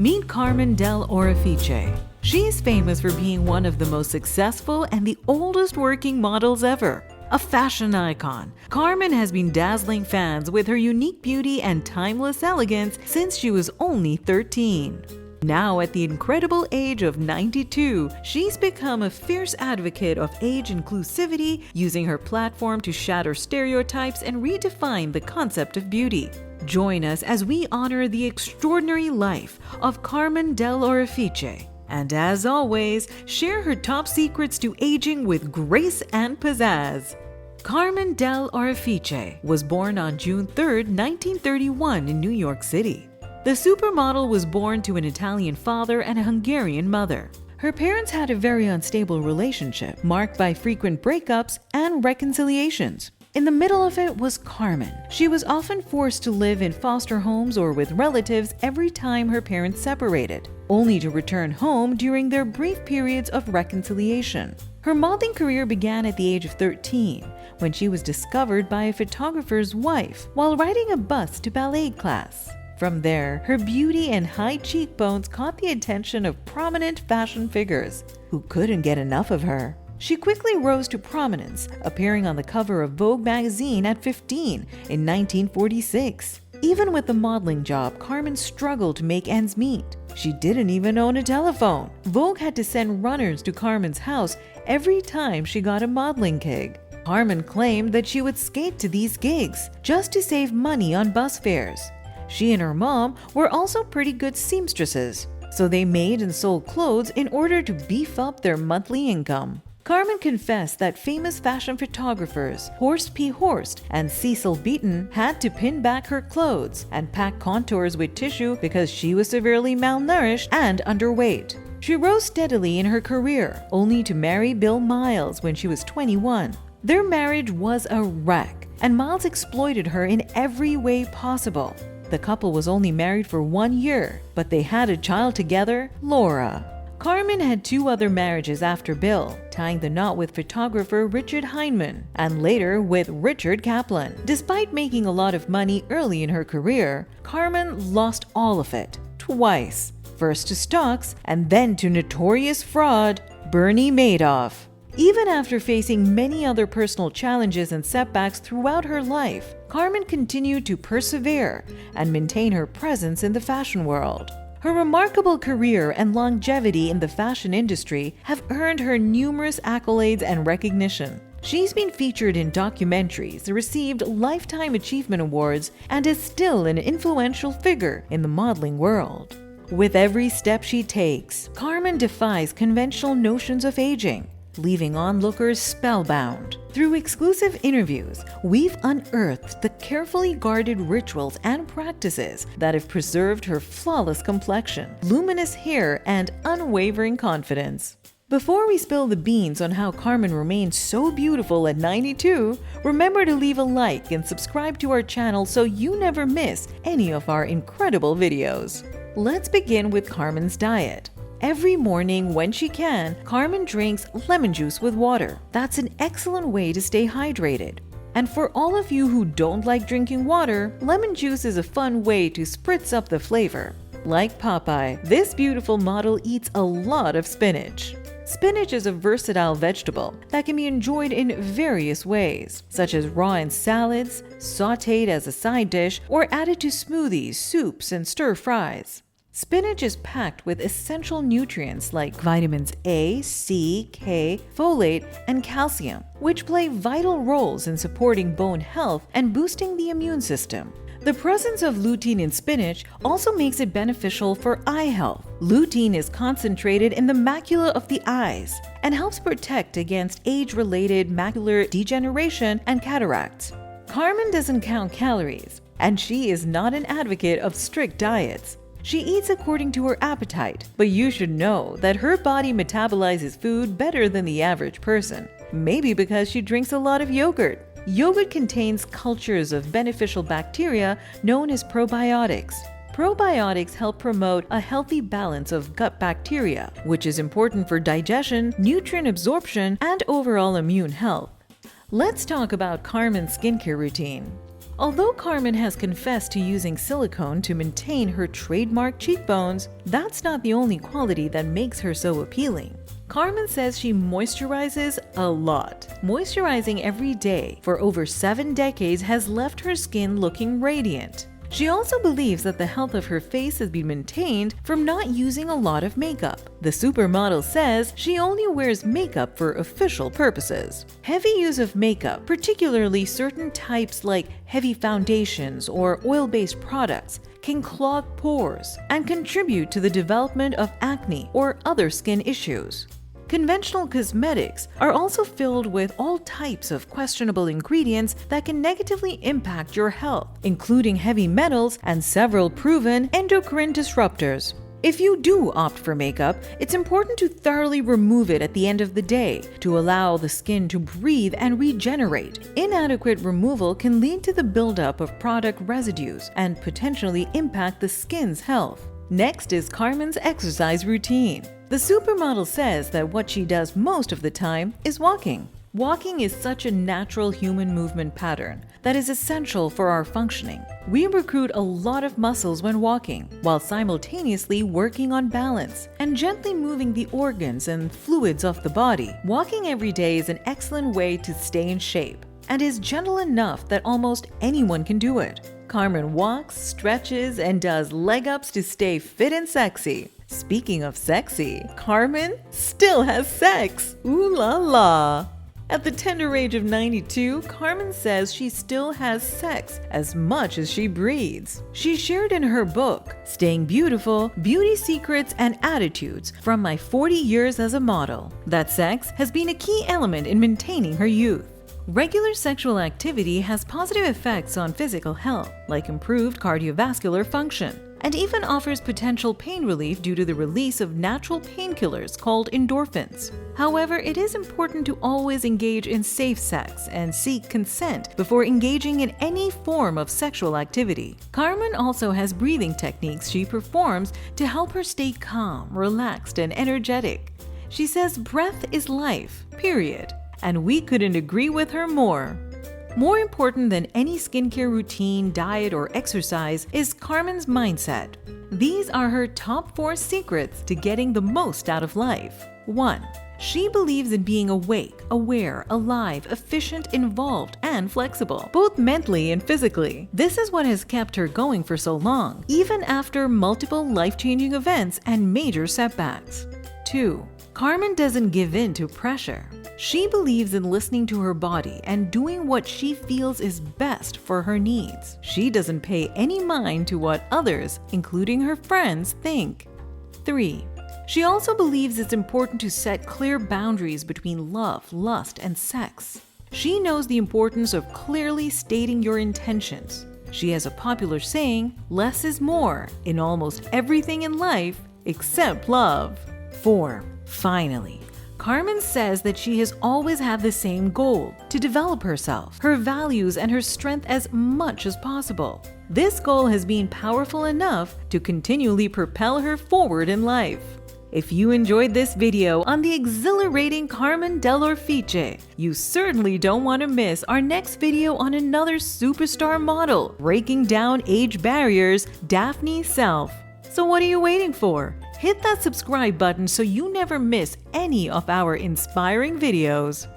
Meet Carmen Dell'Orefice. She is famous for being one of the most successful and the oldest working models ever. A fashion icon, Carmen has been dazzling fans with her unique beauty and timeless elegance since she was only 13. Now, at the incredible age of 92, she's become a fierce advocate of age inclusivity, using her platform to shatter stereotypes and redefine the concept of beauty. Join us as we honor the extraordinary life of Carmen Dell'Orefice. And as always, share her top secrets to aging with grace and pizzazz. Carmen Dell'Orefice was born on June 3, 1931 in New York City. The supermodel was born to an Italian father and a Hungarian mother. Her parents had a very unstable relationship, marked by frequent breakups and reconciliations. In the middle of it was Carmen. She was often forced to live in foster homes or with relatives every time her parents separated, only to return home during their brief periods of reconciliation. Her modeling career began at the age of 13, when she was discovered by a photographer's wife while riding a bus to ballet class. From there, her beauty and high cheekbones caught the attention of prominent fashion figures who couldn't get enough of her. She quickly rose to prominence, appearing on the cover of Vogue magazine at 15 in 1946. Even with the modeling job, Carmen struggled to make ends meet. She didn't even own a telephone. Vogue had to send runners to Carmen's house every time she got a modeling gig. Carmen claimed that she would skate to these gigs just to save money on bus fares. She and her mom were also pretty good seamstresses, so they made and sold clothes in order to beef up their monthly income. Carmen confessed that famous fashion photographers Horst P. Horst and Cecil Beaton had to pin back her clothes and pack contours with tissue because she was severely malnourished and underweight. She rose steadily in her career, only to marry Bill Miles when she was 21. Their marriage was a wreck, and Miles exploited her in every way possible. The couple was only married for 1 year, but they had a child together, Laura. Carmen had 2 other marriages after Bill, tying the knot with photographer Richard Heinemann and later with Richard Kaplan. Despite making a lot of money early in her career, Carmen lost all of it, twice. First to stocks and then to notorious fraud, Bernie Madoff. Even after facing many other personal challenges and setbacks throughout her life, Carmen continued to persevere and maintain her presence in the fashion world. Her remarkable career and longevity in the fashion industry have earned her numerous accolades and recognition. She's been featured in documentaries, received Lifetime Achievement Awards, and is still an influential figure in the modeling world. With every step she takes, Carmen defies conventional notions of aging, leaving onlookers spellbound. Through exclusive interviews, we've unearthed the carefully guarded rituals and practices that have preserved her flawless complexion, luminous hair, and unwavering confidence. Before we spill the beans on how Carmen remains so beautiful at 92, remember to leave a like and subscribe to our channel so you never miss any of our incredible videos. Let's begin with Carmen's diet. Every morning when she can, Carmen drinks lemon juice with water. That's an excellent way to stay hydrated. And for all of you who don't like drinking water, lemon juice is a fun way to spritz up the flavor. Like Popeye, this beautiful model eats a lot of spinach. Spinach is a versatile vegetable that can be enjoyed in various ways, such as raw in salads, sautéed as a side dish, or added to smoothies, soups, and stir-fries. Spinach is packed with essential nutrients like vitamins A, C, K, folate, and calcium, which play vital roles in supporting bone health and boosting the immune system. The presence of lutein in spinach also makes it beneficial for eye health. Lutein is concentrated in the macula of the eyes and helps protect against age-related macular degeneration and cataracts. Carmen doesn't count calories, and she is not an advocate of strict diets. She eats according to her appetite, but you should know that her body metabolizes food better than the average person, maybe because she drinks a lot of yogurt. Yogurt contains cultures of beneficial bacteria known as probiotics. Probiotics help promote a healthy balance of gut bacteria, which is important for digestion, nutrient absorption, and overall immune health. Let's talk about Carmen's skincare routine. Although Carmen has confessed to using silicone to maintain her trademark cheekbones, that's not the only quality that makes her so appealing. Carmen says she moisturizes a lot. Moisturizing every day for over 7 decades has left her skin looking radiant. She also believes that the health of her face has been maintained from not using a lot of makeup. The supermodel says she only wears makeup for official purposes. Heavy use of makeup, particularly certain types like heavy foundations or oil-based products, can clog pores and contribute to the development of acne or other skin issues. Conventional cosmetics are also filled with all types of questionable ingredients that can negatively impact your health, including heavy metals and several proven endocrine disruptors. If you do opt for makeup, it's important to thoroughly remove it at the end of the day to allow the skin to breathe and regenerate. Inadequate removal can lead to the buildup of product residues and potentially impact the skin's health. Next is Carmen's exercise routine. The supermodel says that what she does most of the time is walking. Walking is such a natural human movement pattern that is essential for our functioning. We recruit a lot of muscles when walking, while simultaneously working on balance and gently moving the organs and fluids of the body. Walking every day is an excellent way to stay in shape and is gentle enough that almost anyone can do it. Carmen walks, stretches, and does leg ups to stay fit and sexy. Speaking of sexy, Carmen still has sex. Ooh la la! At the tender age of 92, Carmen says she still has sex as much as she breathes. She shared in her book, Staying Beautiful, Beauty Secrets and Attitudes from My 40 Years as a Model, that sex has been a key element in maintaining her youth. Regular sexual activity has positive effects on physical health, like improved cardiovascular function, and even offers potential pain relief due to the release of natural painkillers called endorphins. However, it is important to always engage in safe sex and seek consent before engaging in any form of sexual activity. Carmen also has breathing techniques she performs to help her stay calm, relaxed, and energetic. She says breath is life, period. And we couldn't agree with her more. More important than any skincare routine, diet, or exercise is Carmen's mindset. These are her top 4 secrets to getting the most out of life. 1. She believes in being awake, aware, alive, efficient, involved, and flexible, both mentally and physically. This is what has kept her going for so long, even after multiple life-changing events and major setbacks. 2. Carmen doesn't give in to pressure. She believes in listening to her body and doing what she feels is best for her needs. She doesn't pay any mind to what others, including her friends, think. 3. She also believes it's important to set clear boundaries between love, lust, and sex. She knows the importance of clearly stating your intentions. She has a popular saying, "Less is more," in almost everything in life except love. 4. Finally, Carmen says that she has always had the same goal: to develop herself, her values, and her strength as much as possible. This goal has been powerful enough to continually propel her forward in life. If you enjoyed this video on the exhilarating Carmen Dell'Orefice, you certainly don't want to miss our next video on another superstar model breaking down age barriers, Daphne Self. So what are you waiting for? Hit that subscribe button so you never miss any of our inspiring videos.